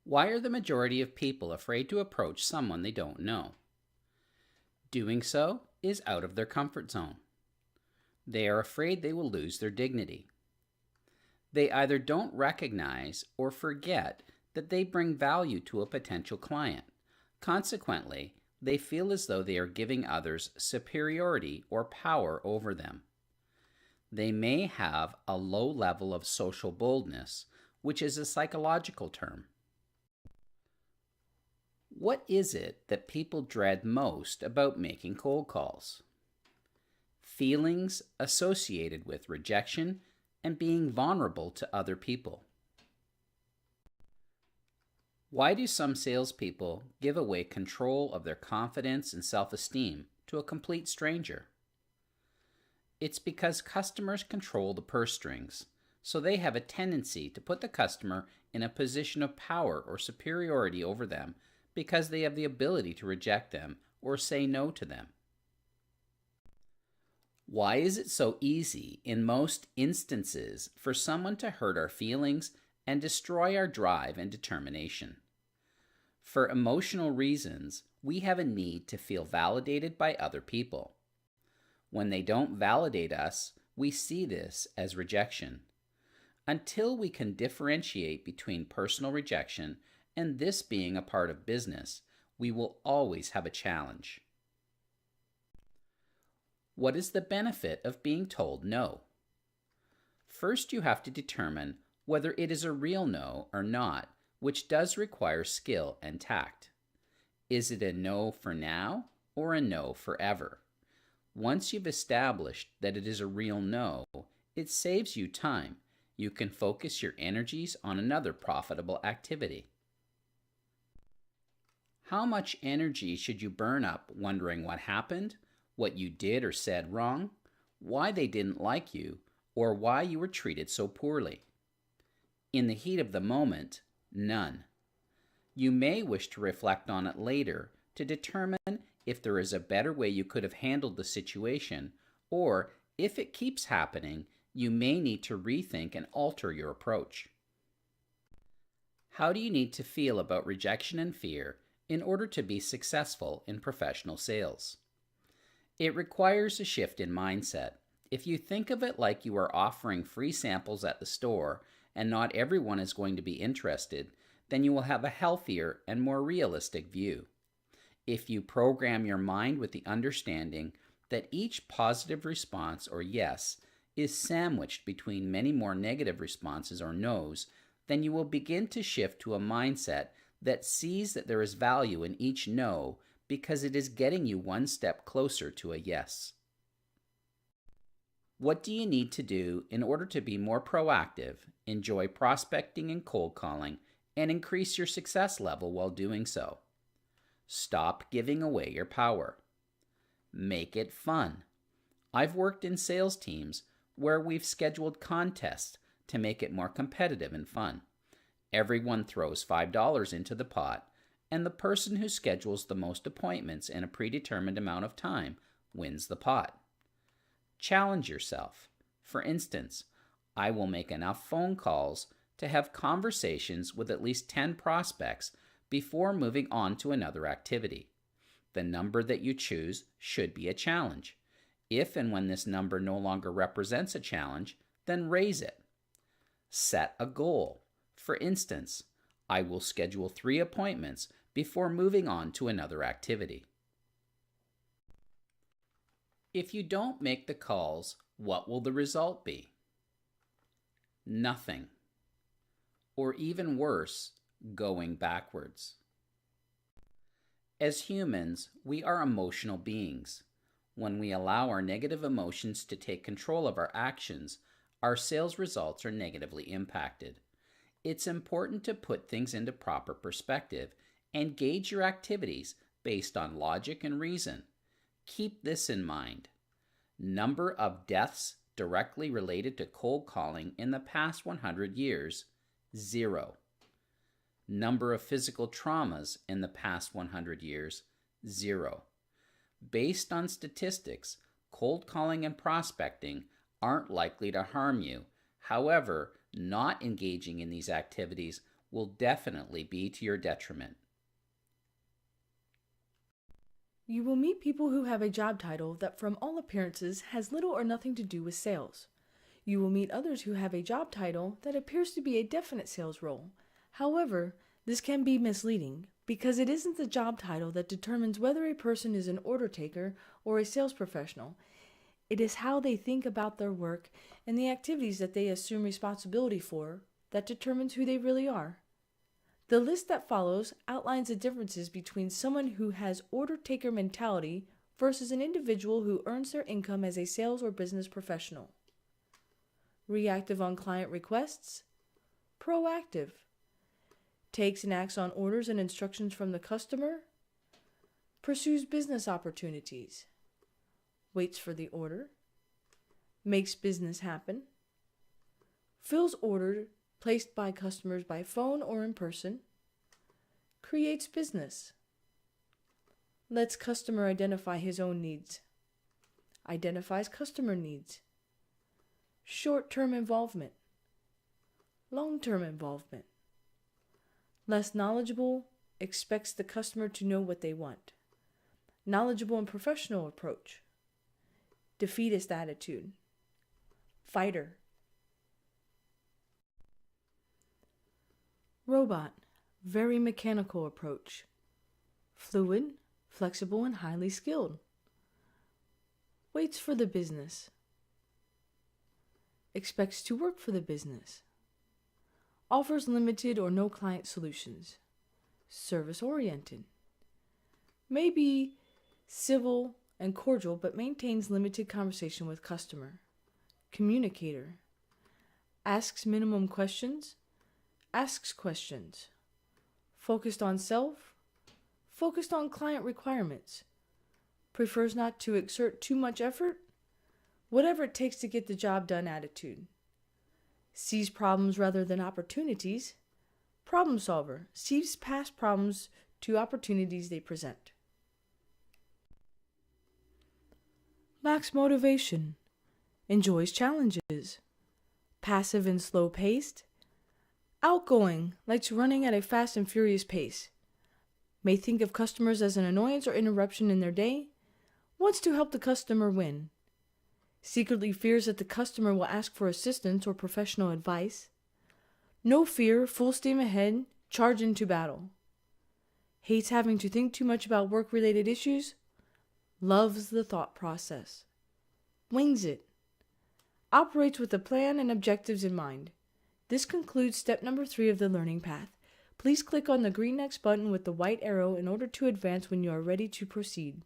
Why are the majority of people afraid to approach someone they don't know? Doing so is out of their comfort zone. They are afraid they will lose their dignity. They either don't recognize or forget that they bring value to a potential client. Consequently, they feel as though they are giving others superiority or power over them. They may have a low level of social boldness, which is a psychological term. What is it that people dread most about making cold calls? Feelings associated with rejection and being vulnerable to other people. Why do some salespeople give away control of their confidence and self-esteem to a complete stranger? It's because customers control the purse strings, so they have a tendency to put the customer in a position of power or superiority over them because they have the ability to reject them or say no to them. Why is it so easy in most instances for someone to hurt our feelings and destroy our drive and determination? For emotional reasons, we have a need to feel validated by other people. When they don't validate us, we see this as rejection. Until we can differentiate between personal rejection and this being a part of business, we will always have a challenge. What is the benefit of being told no? First, you have to determine whether it is a real no or not, which does require skill and tact. Is it a no for now or a no forever? Once you've established that it is a real no, it saves you time. You can focus your energies on another profitable activity. How much energy should you burn up wondering what happened, what you did or said wrong, why they didn't like you, or why you were treated so poorly? In the heat of the moment, none. You may wish to reflect on it later to determine if there is a better way you could have handled the situation, or if it keeps happening, you may need to rethink and alter your approach. How do you need to feel about rejection and fear in order to be successful in professional sales? It requires a shift in mindset. If you think of it like you are offering free samples at the store and not everyone is going to be interested, then you will have a healthier and more realistic view. If you program your mind with the understanding that each positive response or yes is sandwiched between many more negative responses or no's, then you will begin to shift to a mindset that sees that there is value in each no because it is getting you one step closer to a yes. What do you need to do in order to be more proactive, enjoy prospecting and cold calling, and increase your success level while doing so? Stop giving away your power. Make it fun. I've worked in sales teams where we've scheduled contests to make it more competitive and fun. Everyone throws $5 into the pot, and the person who schedules the most appointments in a predetermined amount of time wins the pot. Challenge yourself. For instance, I will make enough phone calls to have conversations with at least 10 prospects before moving on to another activity. The number that you choose should be a challenge. If and when this number no longer represents a challenge, then raise it. Set a goal. For instance, I will schedule 3 appointments before moving on to another activity. If you don't make the calls, what will the result be? Nothing. Or even worse, going backwards. As humans, we are emotional beings. When we allow our negative emotions to take control of our actions, our sales results are negatively impacted. It's important to put things into proper perspective and gauge your activities based on logic and reason. Keep this in mind. Number of deaths directly related to cold calling in the past 100 years, 0. Number of physical traumas in the past 100 years, 0. Based on statistics, cold calling and prospecting aren't likely to harm you. However, not engaging in these activities will definitely be to your detriment. You will meet people who have a job title that from all appearances has little or nothing to do with sales. You will meet others who have a job title that appears to be a definite sales role. However, this can be misleading because it isn't the job title that determines whether a person is an order taker or a sales professional. It is how they think about their work and the activities that they assume responsibility for that determines who they really are. The list that follows outlines the differences between someone who has order taker mentality versus an individual who earns their income as a sales or business professional. Reactive on client requests. Proactive. Takes and acts on orders and instructions from the customer. Pursues business opportunities. Waits for the order. Makes business happen. Fills orders placed by customers by phone or in person. Creates business. Lets customer identify his own needs. Identifies customer needs. Short-term involvement. Long-term involvement. Less knowledgeable, expects the customer to know what they want. Knowledgeable and professional approach. Defeatist attitude. Fighter. Robot, very mechanical approach. Fluid, flexible, and highly skilled. Waits for the business. Expects to work for the business. Offers limited or no client solutions. Service-oriented. May be civil and cordial but maintains limited conversation with customer. Communicator. Asks minimum questions. Asks questions. Focused on self. Focused on client requirements. Prefers not to exert too much effort. Whatever it takes to get the job done attitude. Sees problems rather than opportunities. Problem solver. Sees past problems to opportunities they present. Lacks motivation. Enjoys challenges. Passive and slow-paced. Outgoing, likes running at a fast and furious pace. May think of customers as an annoyance or interruption in their day. Wants to help the customer win. Secretly fears that the customer will ask for assistance or professional advice. No fear, full steam ahead, charge into battle. Hates having to think too much about work-related issues. Loves the thought process. Wings it. Operates with a plan and objectives in mind. This concludes step number 3 of the learning path. Please click on the green X button with the white arrow in order to advance when you are ready to proceed.